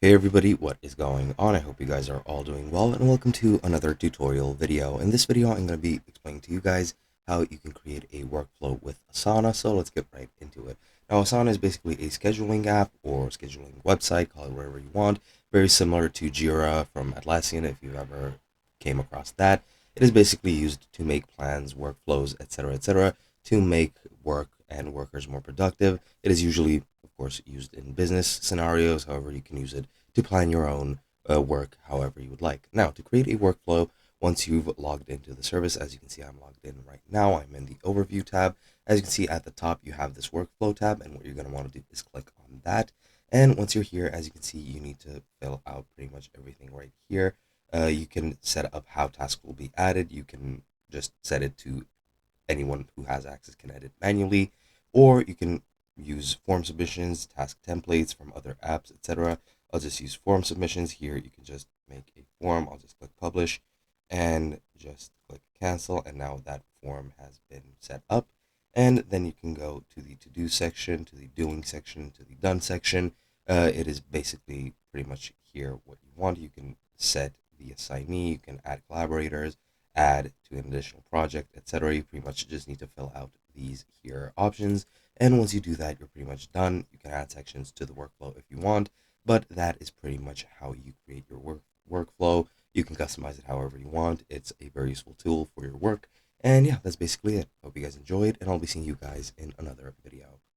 Hey everybody, what is going on? I hope you guys are all doing well and welcome to another tutorial video. In this video, I'm going to be explaining to you guys how you can create a workflow with Asana. So let's get right into it. Now, Asana is basically a scheduling app or scheduling website, call it whatever you want. Very similar to Jira from Atlassian if you ever came across that. It is basically used to make plans, workflows, etc., to make work and workers more productive. It is usually, of course, used in business scenarios. However, you can use it to plan your own work however you would like. Now, to create a workflow, once you've logged into the service, as you can see, I'm logged in right now. I'm in the overview tab. As you can see at the top, you have this workflow tab, and what you're going to want to do is click on that. And once you're here, as you can see, you need to fill out pretty much everything right here. You can set up how tasks will be added. You can just set it to anyone who has access can edit manually, or you can use form submissions, task templates from other apps, etc. I'll just use form submissions here. You can just make a form. I'll just click publish and just click cancel. And now that form has been set up. And then you can go to the to-do section, to the doing section, to the done section. It is basically pretty much here what you want. You can set the assignee, you can add collaborators, add to an additional project, etc. You pretty much just need to fill out these here options. And once you do that, you're pretty much done. You can add sections to the workflow if you want, but that is pretty much how you create your workflow. You can customize it however you want. It's a very useful tool for your work. And yeah, that's basically it. Hope you guys enjoyed, and I'll be seeing you guys in another video.